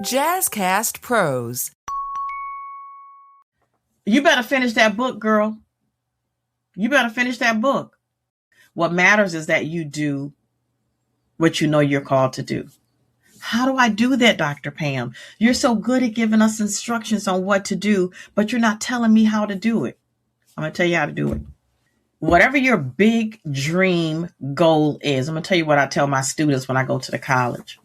Jazzcast Pros. You better finish that book, girl. You better finish that book. What matters is that you do what you know you're called to do. How do I do that, Dr. Pam? You're so good at giving us instructions on what to do, but you're not telling me how to do it. I'm going to tell you how to do it. Whatever your big dream goal is, I'm going to tell you what I tell my students when I go to the college.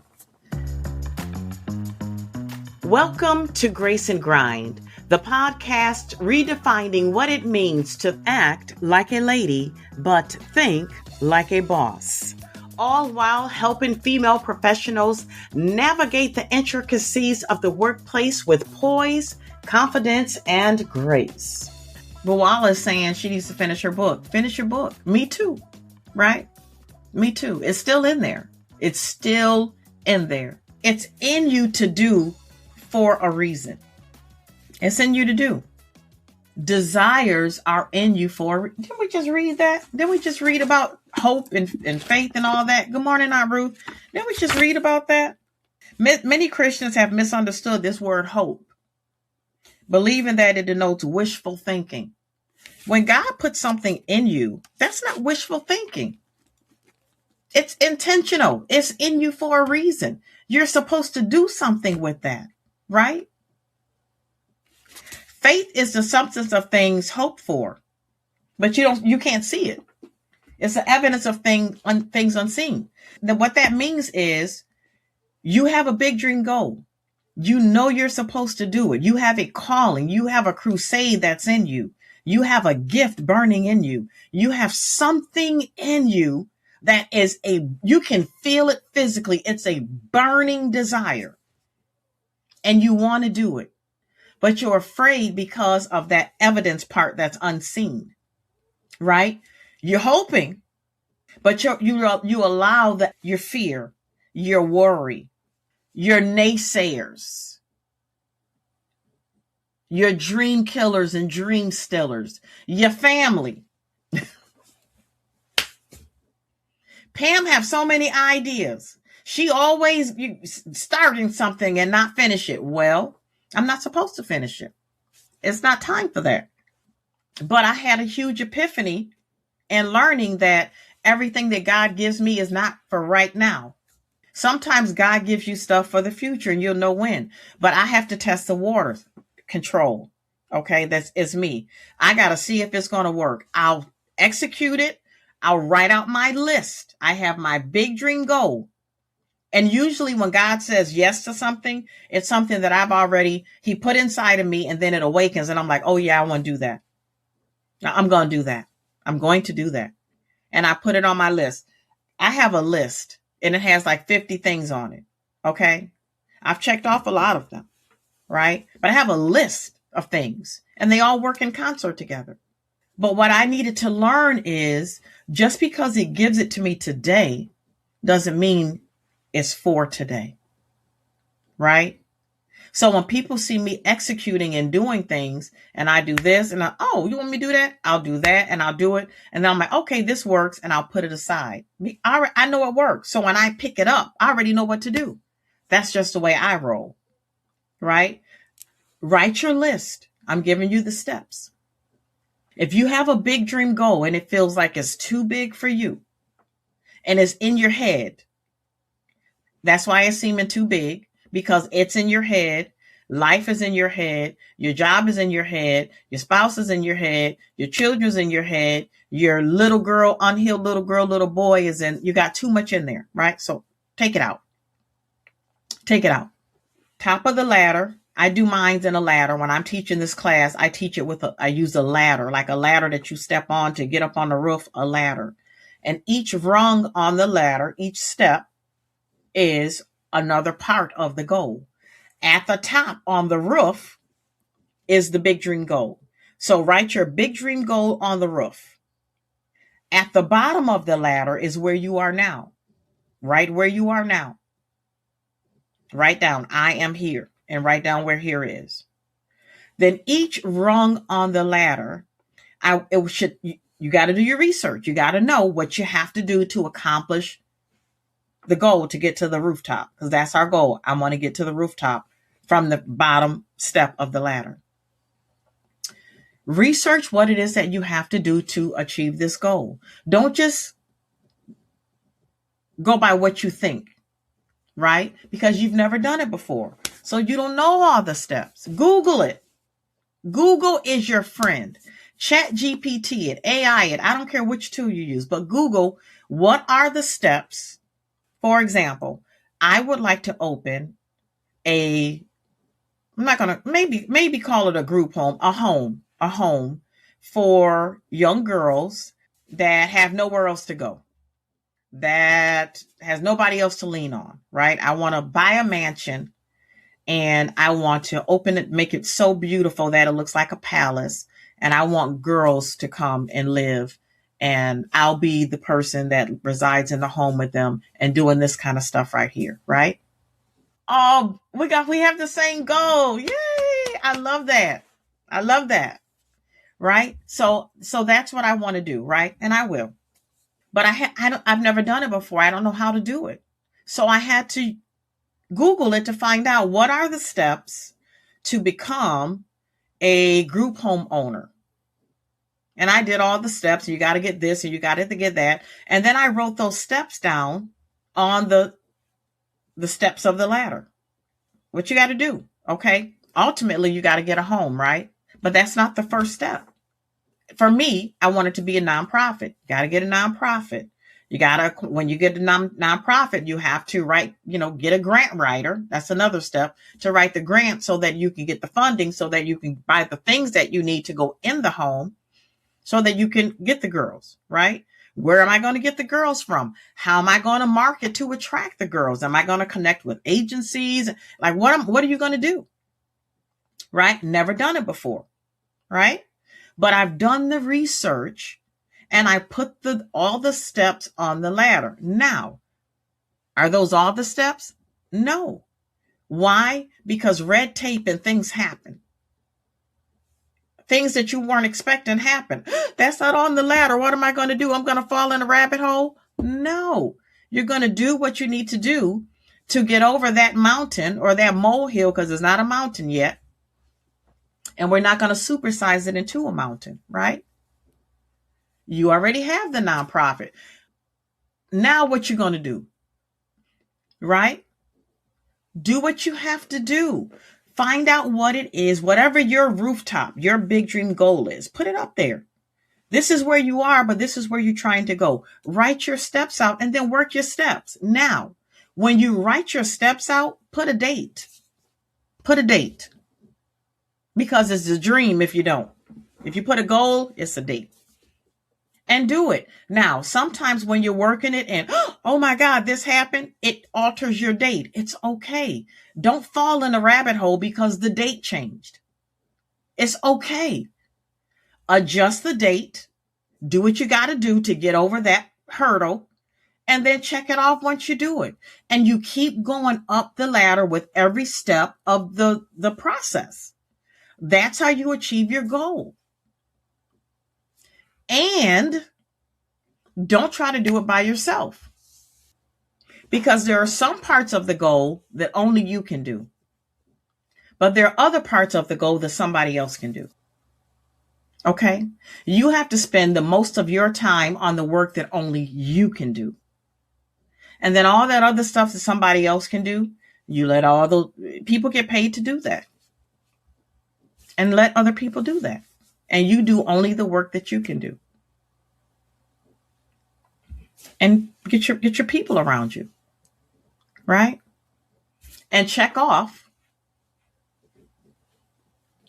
Welcome to Grace and Grind, the podcast redefining what it means to act like a lady, but think like a boss. All while helping female professionals navigate the intricacies of the workplace with poise, confidence, and grace. Pamala is saying she needs to finish her book. Finish your book. Me too, right? Me too. It's still in there. It's still in there. It's in you to do for a reason. It's in you to do. Desires are in you for. Didn't we just read that? Didn't we just read about hope and faith and all that? Good morning, Aunt Ruth. Didn't we just read about that? Many Christians have misunderstood this word hope, believing that it denotes wishful thinking. When God puts something in you, that's not wishful thinking. It's intentional. It's in you for a reason. You're supposed to do something with that, right? Faith is the substance of things hoped for, but you can't see it. It's the evidence of things unseen. Then what that means is you have a big dream goal. You know you're supposed to do it. You have a calling. You have a crusade that's in you. You have a gift burning in you. You have something in you that is you can feel it physically. It's a burning desire and you want to do it, but you're afraid because of that evidence part that's unseen, right? You're hoping, but you allow your fear, your worry, your naysayers, your dream killers and dream stillers, your family. Pam have so many ideas. She always starting something and not finish it. Well, I'm not supposed to finish it. It's not time for that. But I had a huge epiphany and learning that everything that God gives me is not for right now. Sometimes God gives you stuff for the future and you'll know when. But I have to test the waters. Control. Okay, it's me. I got to see if it's going to work. I'll execute it. I'll write out my list. I have my big dream goal. And usually when God says yes to something, it's something that he put inside of me, and then it awakens and I'm like, oh yeah, I want to do that. I'm going to do that. I'm going to do that. And I put it on my list. I have a list and it has like 50 things on it. Okay. I've checked off a lot of them, right? But I have a list of things and they all work in concert together. But what I needed to learn is just because he gives it to me today doesn't mean it's for today, right? So when people see me executing and doing things and I do this and you want me to do that? I'll do that and I'll do it. And then I'm like, okay, this works. And I'll put it aside. I know it works. So when I pick it up, I already know what to do. That's just the way I roll, right? Write your list. I'm giving you the steps. If you have a big dream goal and it feels like it's too big for you and it's in your head, that's why it's seeming too big, because it's in your head. Life is in your head. Your job is in your head. Your spouse is in your head. Your children's in your head. Your little girl, unhealed little girl, little boy is in. You got too much in there, right? So take it out. Take it out. Top of the ladder. I do mines in a ladder. When I'm teaching this class, I teach it I use a ladder, like a ladder that you step on to get up on the roof, a ladder. And each rung on the ladder, each step is another part of the goal. At the top on the roof is the big dream goal. So write your big dream goal on the roof. At the bottom of the ladder is where you are now. Right where you are now. Write down, I am here, and write down where here is. Then each rung on the ladder, you got to do your research. You got to know what you have to do to accomplish the goal to get to the rooftop, because that's our goal. I want to get to the rooftop from the bottom step of the ladder. Research what it is that you have to do to achieve this goal. Don't just go by what you think, right? Because you've never done it before. So you don't know all the steps. Google it. Google is your friend. Chat GPT it, AI it. I don't care which tool you use, but Google, what are the steps? For example, I would like to open I'm not going to maybe call it a group home, a home for young girls that have nowhere else to go, that has nobody else to lean on, right? I want to buy a mansion and I want to open it, make it so beautiful that it looks like a palace. And I want girls to come and live, and I'll be the person that resides in the home with them and doing this kind of stuff right here, right? Oh, we have the same goal. Yay. I love that. I love that. Right? So that's what I want to do, right? And I will. But I've never done it before. I don't know how to do it. So I had to Google it to find out what are the steps to become a group home owner. And I did all the steps. You got to get this and you got to get that. And then I wrote those steps down on the steps of the ladder. What you got to do, okay? Ultimately, you got to get a home, right? But that's not the first step. For me, I want it to be a nonprofit. You got to get a nonprofit. You got to, when you get a nonprofit, you have to get a grant writer. That's another step, to write the grant so that you can get the funding, so that you can buy the things that you need to go in the home, so that you can get the girls, right? Where am I going to get the girls from? How am I going to market to attract the girls? Am I going to connect with agencies? Like, what are you going to do? Right? Never done it before, right? But I've done the research and I put all the steps on the ladder. Now, are those all the steps? No. Why? Because red tape and things happen. Things that you weren't expecting happen. That's not on the ladder. What am I going to do? I'm going to fall in a rabbit hole? No. You're going to do what you need to do to get over that mountain or that molehill, because it's not a mountain yet. And we're not going to supersize it into a mountain, right? You already have the nonprofit. Now what you going to do, right? Do what you have to do. Find out what it is, whatever your rooftop, your big dream goal is. Put it up there. This is where you are, but this is where you're trying to go. Write your steps out and then work your steps. Now, when you write your steps out, put a date. Put a date. Because it's a dream if you don't. If you put a goal, it's a date. And do it. Now, sometimes when you're working it and, oh my God, this happened, it alters your date. It's okay. Don't fall in a rabbit hole because the date changed. It's okay. Adjust the date. Do what you got to do to get over that hurdle. And then check it off once you do it. And you keep going up the ladder with every step of the process. That's how you achieve your goal. And don't try to do it by yourself, because there are some parts of the goal that only you can do. But there are other parts of the goal that somebody else can do. Okay? You have to spend the most of your time on the work that only you can do. And then all that other stuff that somebody else can do, you let all the people get paid to do that. And let other people do that. And you do only the work that you can do. And get your people around you. Right? And check off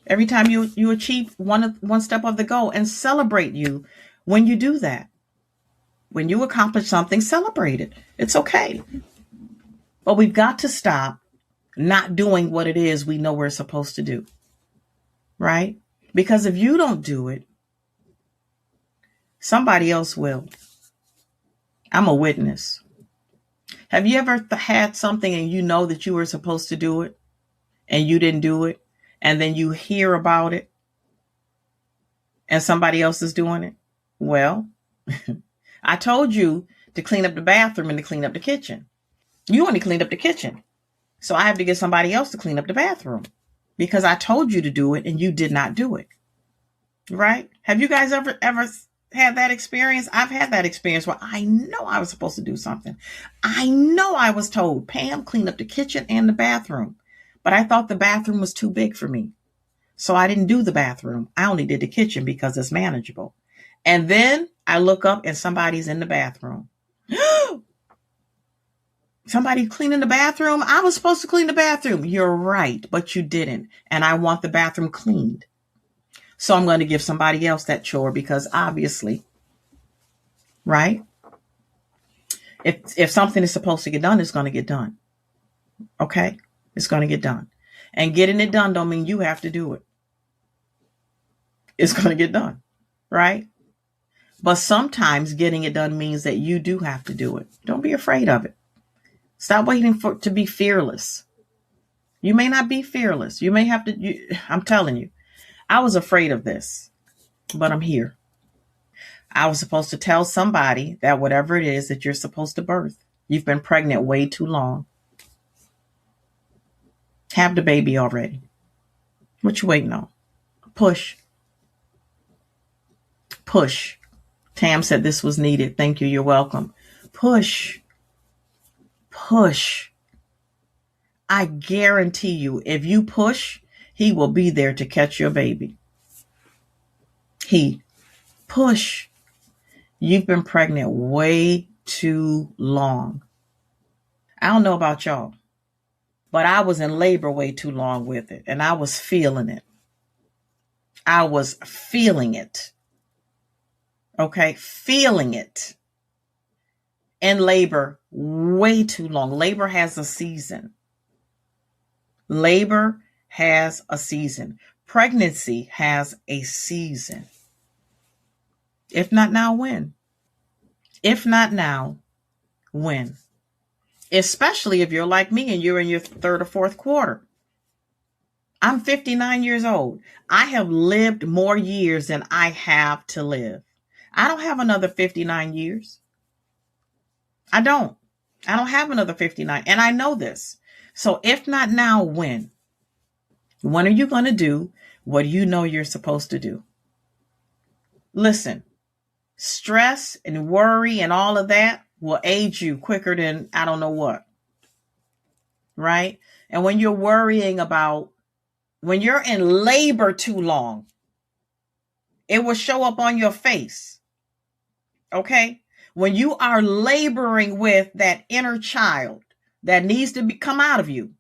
every time you achieve one step of the goal, and celebrate you when you do that. When you accomplish something, celebrate it. It's okay. But we've got to stop not doing what it is we know we're supposed to do. Right? Because if you don't do it, somebody else will. I'm a witness. Have you ever had something and you know that you were supposed to do it and you didn't do it, and then you hear about it and somebody else is doing it? Well, I told you to clean up the bathroom and to clean up the kitchen. You only cleaned up the kitchen. So I have to get somebody else to clean up the bathroom because I told you to do it and you did not do it. Right? Have you guys ever had that experience? I've had that experience where I know I was supposed to do something. I know I was told, Pam, clean up the kitchen and the bathroom. But I thought the bathroom was too big for me. So I didn't do the bathroom. I only did the kitchen because it's manageable. And then I look up and somebody's in the bathroom. Somebody cleaning the bathroom? I was supposed to clean the bathroom. You're right, but you didn't. And I want the bathroom cleaned. So I'm going to give somebody else that chore because obviously, right? If something is supposed to get done, it's going to get done. Okay? It's going to get done. And getting it done don't mean you have to do it. It's going to get done, right? But sometimes getting it done means that you do have to do it. Don't be afraid of it. Stop waiting to be fearless. You may not be fearless. You may have to, I'm telling you, I was afraid of this, but I'm here. I was supposed to tell somebody that whatever it is that you're supposed to birth, you've been pregnant way too long. Have the baby already. What you waiting on? Push. Push. Tam said this was needed. Thank you. You're welcome. Push. Push. I guarantee you, if you push, he will be there to catch your baby. Push. You've been pregnant way too long. I don't know about y'all, but I was in labor way too long with it, and I was feeling it. I was feeling it. Okay, feeling it. In labor way too long. Labor has a season. Labor has a season. Pregnancy has a season. If not now, when? If not now, when? Especially if you're like me and you're in your third or fourth quarter. I'm 59 years old. I have lived more years than I have to live. I don't have another 59 years. I don't have another 59. And I know this. So if not now, when? When are you going to do what you know you're supposed to do? Listen, stress and worry and all of that will age you quicker than I don't know what. Right? And when you're worrying about, when you're in labor too long, it will show up on your face. Okay? When you are laboring with that inner child that needs to come out of you,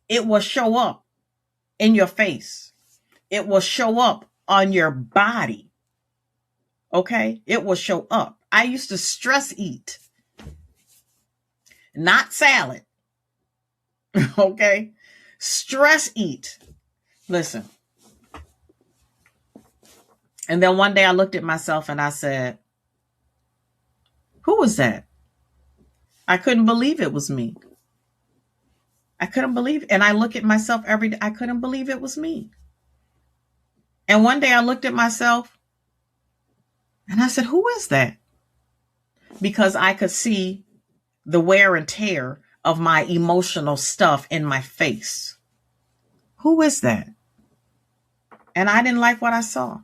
it will show up in your face. It will show up on your body. Okay? It will show up. I used to stress eat, not salad. Okay? Stress eat. Listen. And then one day I looked at myself and I said, who was that? I couldn't believe it was me. I couldn't believe it. And I look at myself every day. I couldn't believe it was me. And one day I looked at myself and I said, who is that? Because I could see the wear and tear of my emotional stuff in my face. Who is that? And I didn't like what I saw.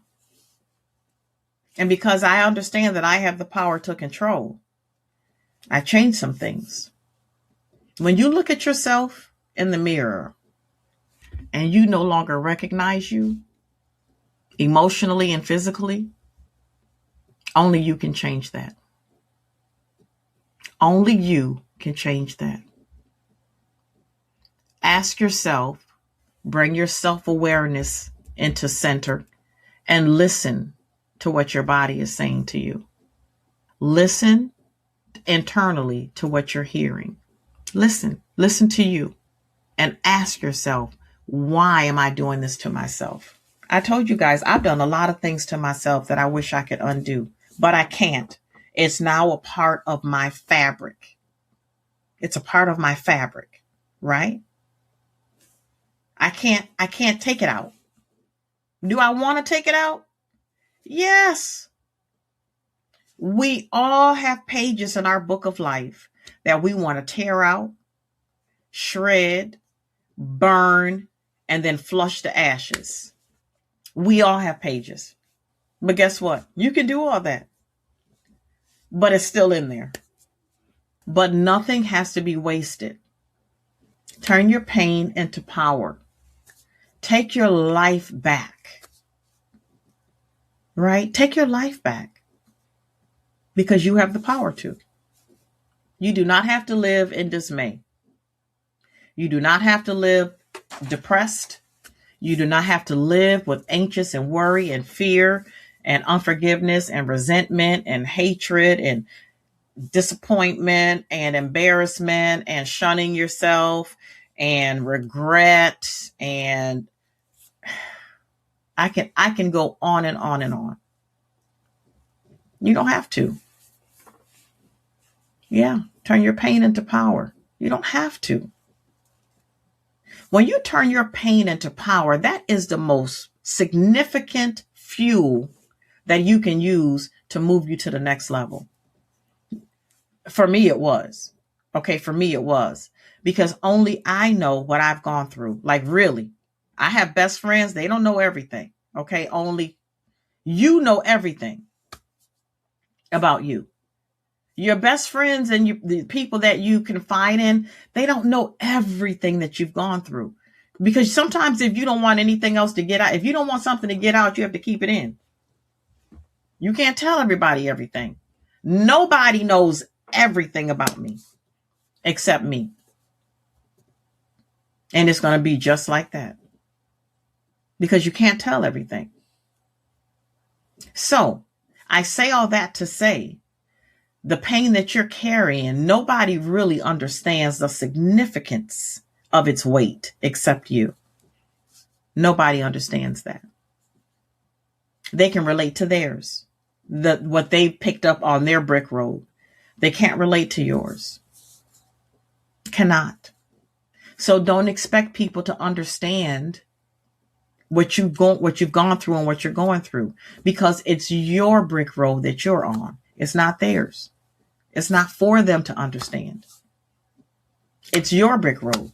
And because I understand that I have the power to control, I changed some things. When you look at yourself in the mirror and you no longer recognize you emotionally and physically, only you can change that. Only you can change that. Ask yourself, bring your self-awareness into center and listen to what your body is saying to you. Listen internally to what you're hearing. Listen to you and ask yourself, why am I doing this to myself? I told you guys, I've done a lot of things to myself that I wish I could undo, but I can't. It's now a part of my fabric. It's a part of my fabric, right? I can't take it out. Do I want to take it out? Yes. We all have pages in our book of life that we want to tear out, shred, burn, and then flush to ashes. We all have pages. But guess what? You can do all that. But it's still in there. But nothing has to be wasted. Turn your pain into power. Take your life back. Right? Take your life back. Because you have the power to. You do not have to live in dismay. You do not have to live depressed. You do not have to live with anxious and worry and fear and unforgiveness and resentment and hatred and disappointment and embarrassment and shunning yourself and regret. And I can go on and on and on. You don't have to. Yeah, turn your pain into power. You don't have to. When you turn your pain into power, that is the most significant fuel that you can use to move you to the next level. For me, it was. Okay, for me, it was. Because only I know what I've gone through. Like, really. I have best friends. They don't know everything. Okay, only you know everything about you. Your best friends and the people that you confide in, they don't know everything that you've gone through. Because sometimes if you don't want anything else to get out, if you don't want something to get out, you have to keep it in. You can't tell everybody everything. Nobody knows everything about me except me. And it's going to be just like that. Because you can't tell everything. So I say all that to say, the pain that you're carrying, nobody really understands the significance of its weight except you. Nobody understands that. They can relate to theirs, what they picked up on their brick road. They can't relate to yours. Cannot. So don't expect people to understand what you've gone through and what you're going through, because it's your brick road that you're on. It's not theirs. It's not for them to understand. It's your brick road,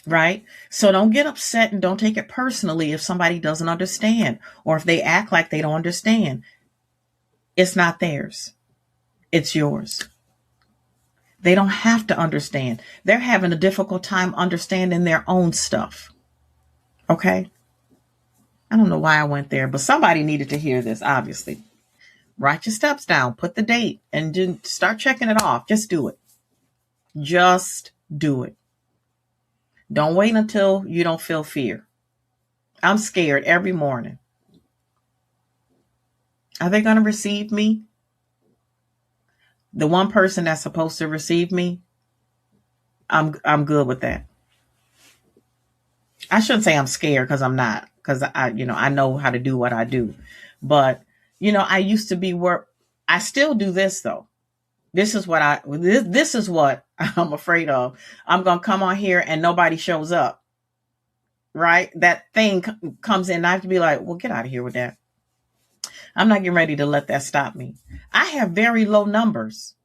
right? So don't get upset and don't take it personally if somebody doesn't understand or if they act like they don't understand. It's not theirs. It's yours. They don't have to understand. They're having a difficult time understanding their own stuff. Okay? I don't know why I went there, but somebody needed to hear this, obviously. Write your steps down, put the date, and just start checking it off. Just do it. Just do it. Don't wait until you don't feel fear. I'm scared every morning. Are they going to receive me? The one person that's supposed to receive me, I'm good with that. I shouldn't say I'm scared because I'm not, because I know how to do what I do. But I used to be I still do this though. This is what I'm afraid of. I'm going to come on here and nobody shows up. Right? That thing comes in and I have to be like, well, get out of here with that. I'm not getting ready to let that stop me. I have very low numbers,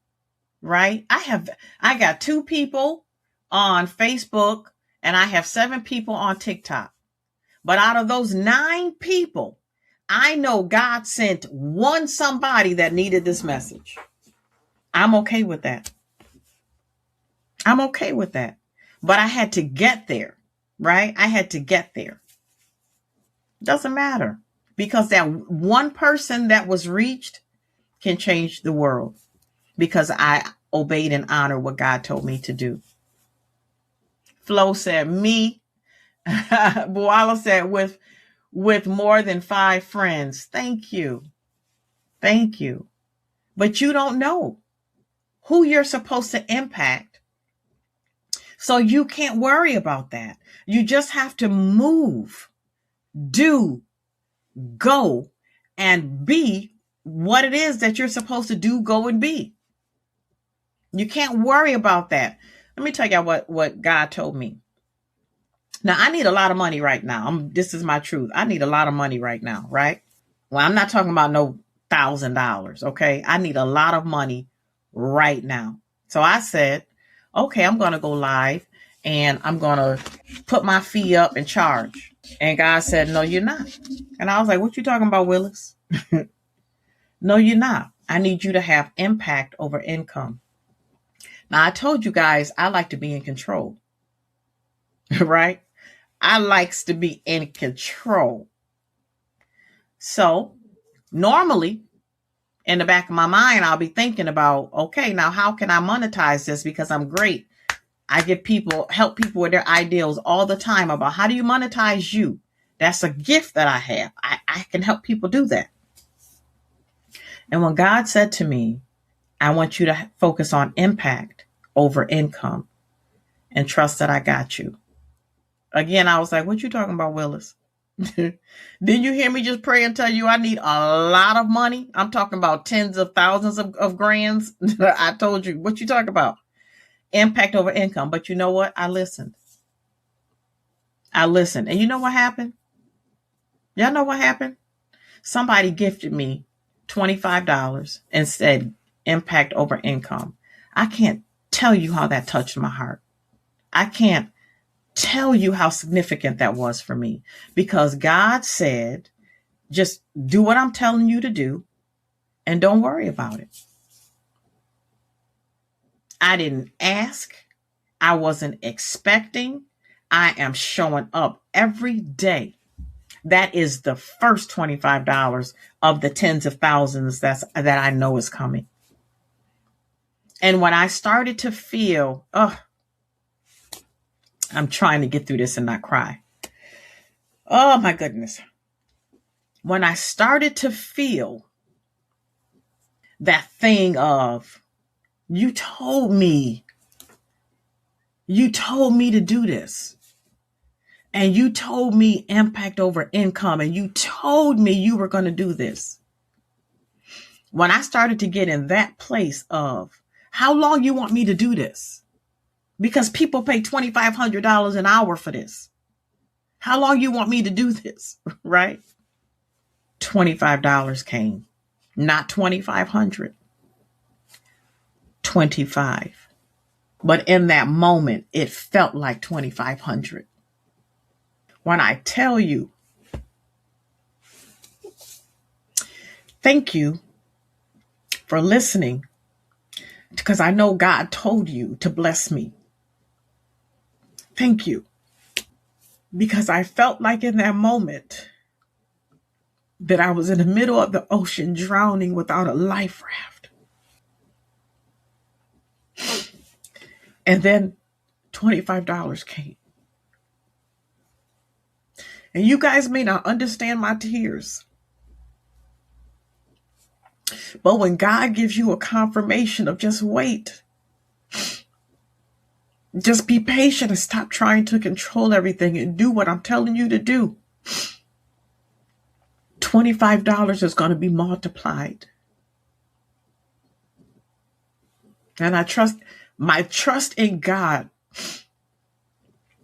right? I got 2 people on Facebook and I have 7 people on TikTok. But out of those 9 people, I know God sent one somebody that needed this message. I'm okay with that. I'm okay with that. But I had to get there, right? I had to get there. Doesn't matter. Because that one person that was reached can change the world. Because I obeyed and honored what God told me to do. Flo said, me. Boala said, with more than 5 friends. Thank you. Thank you. But you don't know who you're supposed to impact. So you can't worry about that. You just have to move, do, go, and be what it is that you're supposed to do, go, and be. You can't worry about that. Let me tell you what God told me. Now, I need a lot of money right now. This is my truth. I need a lot of money right now, right? Well, I'm not talking about no $1,000, okay? I need a lot of money right now. So I said, okay, I'm going to go live and I'm going to put my fee up and charge. And God said, no, you're not. And I was like, what you talking about, Willis? No, you're not. I need you to have impact over income. Now, I told you guys, I like to be in control, right? I likes to be in control. So normally in the back of my mind, I'll be thinking about, okay, now how can I monetize this? Because I'm great. I help people with their ideals all the time about how do you monetize you? That's a gift that I have. I can help people do that. And when God said to me, I want you to focus on impact over income and trust that I got you. Again, I was like, what you talking about, Willis? Didn't you hear me just pray and tell you I need a lot of money? I'm talking about tens of thousands of grands. I told you, what you talking about? Impact over income. But you know what? I listened. And you know what happened? Y'all know what happened? Somebody gifted me $25 and said impact over income. I can't tell you how that touched my heart. I can't tell you how significant that was for me, because God said, just do what I'm telling you to do and don't worry about it. I didn't ask. I wasn't expecting. I am showing up every day. That is the first $25 of the tens of thousands that I know is coming. And when I started to feel, I'm trying to get through this and not cry. Oh my goodness. When I started to feel that thing of, you told me to do this. And you told me impact over income. And you told me you were going to do this. When I started to get in that place of, how long you want me to do this? Because people pay $2,500 an hour for this. How long you want me to do this? Right? $25 came. Not $2,500. 25. But in that moment, it felt like 2,500. When I tell you, thank you for listening, because I know God told you to bless me. Thank you. Because I felt like in that moment that I was in the middle of the ocean drowning without a life raft. And then $25 came. And you guys may not understand my tears. But when God gives you a confirmation of just wait, just be patient and stop trying to control everything and do what I'm telling you to do, $25 is going to be multiplied. And my trust in God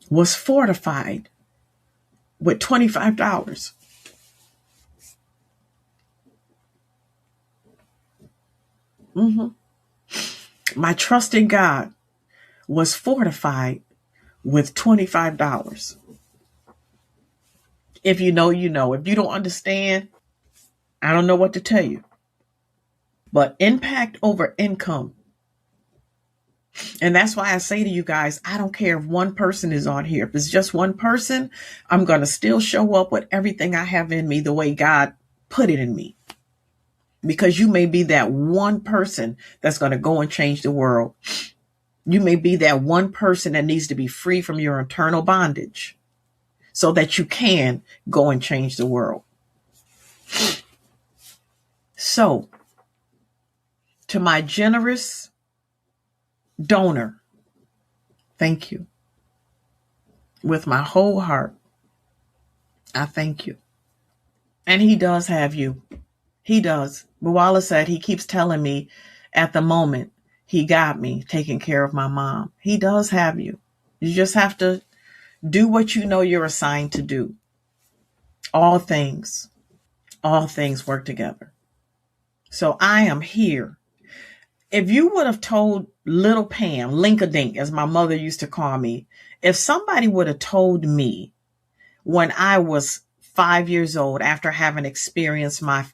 was fortified with $25. My trust in God was fortified with $25. If you know, you know. If you don't understand, I don't know what to tell you. But impact over income. And that's why I say to you guys, I don't care if one person is on here. If it's just one person, I'm going to still show up with everything I have in me the way God put it in me. Because you may be that one person that's going to go and change the world. You may be that one person that needs to be free from your internal bondage so that you can go and change the world. So, to my generous donor, thank you. With my whole heart, I thank you. And he does have you. He does. Bawala said he keeps telling me at the moment he got me taking care of my mom. He does have you. You just have to do what you know you're assigned to do. All things work together. So I am here. If you would have told little Pam, Linkadink, as my mother used to call me, if somebody would have told me when I was 5 years old, after having experienced my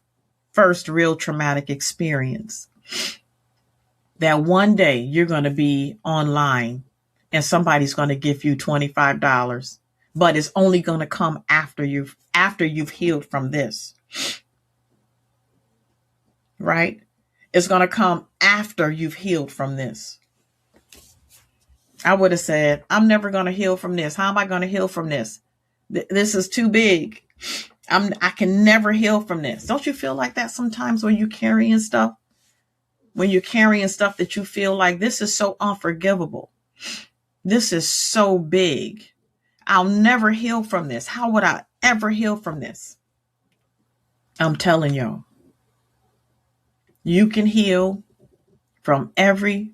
first real traumatic experience, that one day you're going to be online and somebody's going to give you $25, but it's only going to come after you've healed from this, right? It's going to come after you've healed from this. I would have said, I'm never going to heal from this. How am I going to heal from this? This is too big. I can never heal from this. Don't you feel like that sometimes when you're carrying stuff? When you're carrying stuff that you feel like, this is so unforgivable. This is so big. I'll never heal from this. How would I ever heal from this? I'm telling y'all, you can heal from every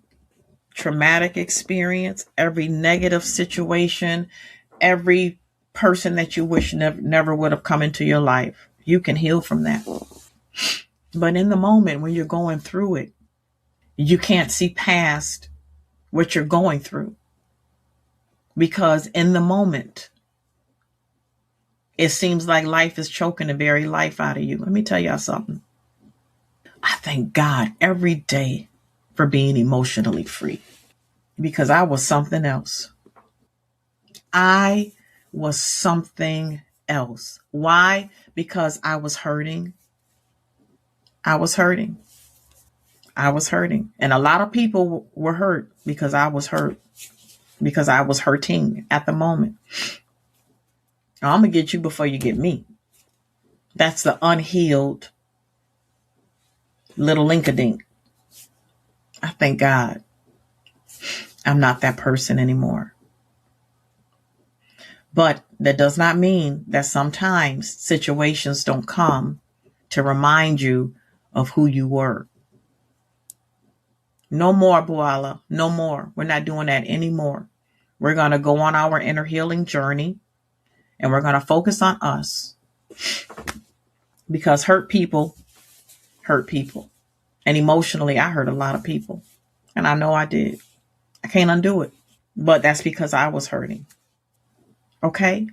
traumatic experience, every negative situation, every person that you wish never would have come into your life. You can heal from that. But in the moment when you're going through it, you can't see past what you're going through. Because in the moment, it seems like life is choking the very life out of you. Let me tell y'all something. I thank God every day for being emotionally free, because I was something else. I was something else. Why? Because I was hurting. I was hurting. And a lot of people were hurt because I was hurt, because I was hurting at the moment. I'm going to get you before you get me. That's the unhealed little Linkadink. I thank God I'm not that person anymore. But that does not mean that sometimes situations don't come to remind you of who you were. No more, Boala. No more. We're not doing that anymore. We're going to go on our inner healing journey, and we're going to focus on us, because hurt people hurt people. And emotionally, I hurt a lot of people. And I know I did. I can't undo it. But that's because I was hurting. Okay?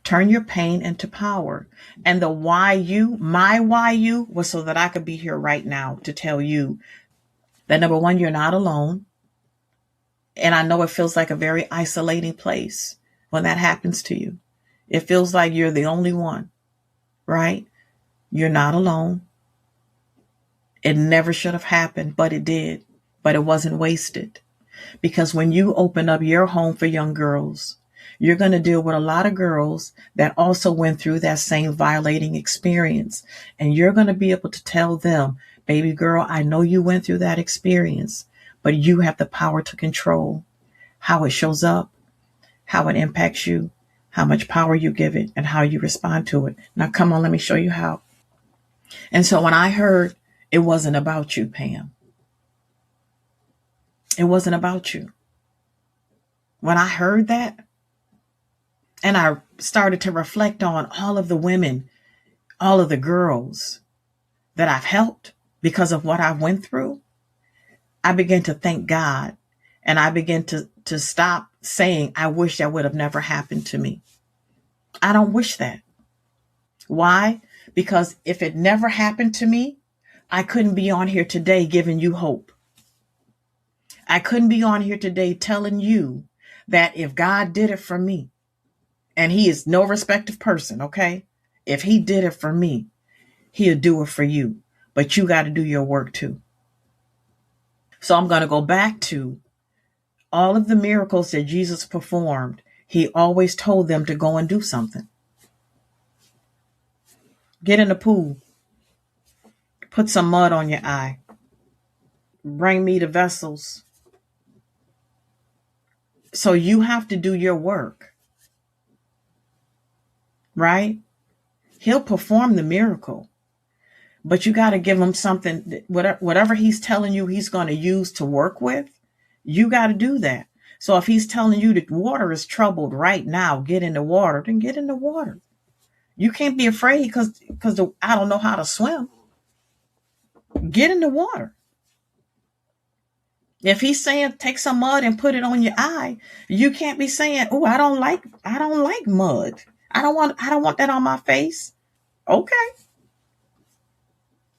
Turn your pain into power. And the why you, my why you, was so that I could be here right now to tell you that, number one, you're not alone. And I know it feels like a very isolating place when that happens to you. It feels like you're the only one, right? You're not alone. It never should have happened, but it did. But it wasn't wasted. Because when you open up your home for young girls, you're going to deal with a lot of girls that also went through that same violating experience. And you're going to be able to tell them, baby girl, I know you went through that experience, but you have the power to control how it shows up, how it impacts you, how much power you give it, and how you respond to it. Now, come on, let me show you how. And so when I heard it wasn't about you, Pam, it wasn't about you. When I heard that, and I started to reflect on all of the women, all of the girls that I've helped because of what I went through, I began to thank God. And I began to stop saying, I wish that would have never happened to me. I don't wish that. Why? Because if it never happened to me, I couldn't be on here today giving you hope. I couldn't be on here today telling you that if God did it for me, and he is no respective person, okay? If he did it for me, he'll do it for you. But you got to do your work too. So I'm going to go back to all of the miracles that Jesus performed. He always told them to go and do something. Get in the pool. Put some mud on your eye. Bring me the vessels. So you have to do your work. Right? He'll perform the miracle. But you got to give him something, whatever he's telling you he's going to use to work with, you got to do that. So if he's telling you that water is troubled right now, get in the water, then get in the water. You can't be afraid because I don't know how to swim. Get in the water. If he's saying take some mud and put it on your eye, you can't be saying, "Oh, I don't like mud. I don't want that on my face." Okay.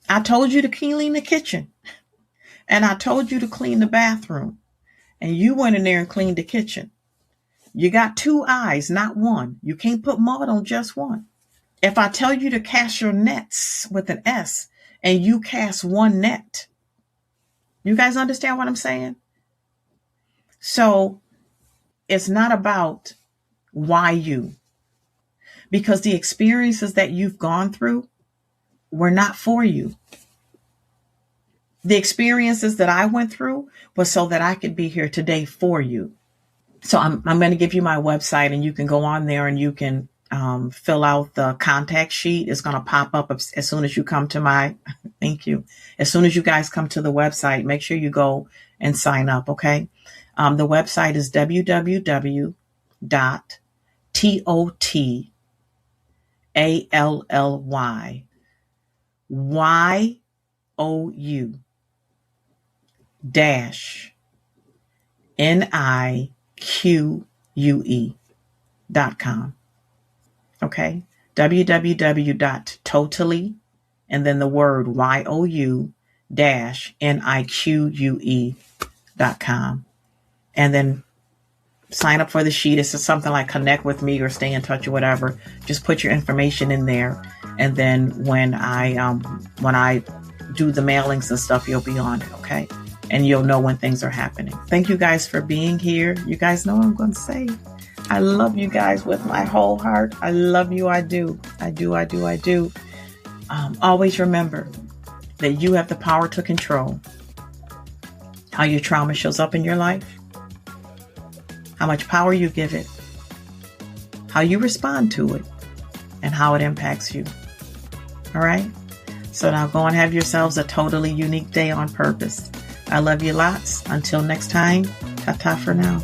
I told you to clean the kitchen, and I told you to clean the bathroom, and you went in there and cleaned the kitchen. You got two eyes, not one. You can't put mud on just one. If I tell you to cast your nets with an S and you cast one net, you guys understand what I'm saying? So it's not about why you, because the experiences that you've gone through were not for you. The experiences that I went through was so that I could be here today for you. So I'm going to give you my website, and you can go on there and you can fill out the contact sheet. It's going to pop up as soon as you come to my, thank you. As soon as you guys come to the website, make sure you go and sign up. Okay. The website is www.TOTALLYOU.com. Okay. www.totally and then the word YOU-NIQUE.com. And then sign up for the sheet. It's something like connect with me or stay in touch or whatever. Just put your information in there. And then when I do the mailings and stuff, you'll be on it. Okay. And you'll know when things are happening. Thank you guys for being here. You guys know what I'm going to say. I love you guys with my whole heart. I love you. I do. Always remember that you have the power to control how your trauma shows up in your life, how much power you give it, how you respond to it, and how it impacts you. All right? So now go and have yourselves a totally unique day on purpose. I love you lots. Until next time, ta-ta for now.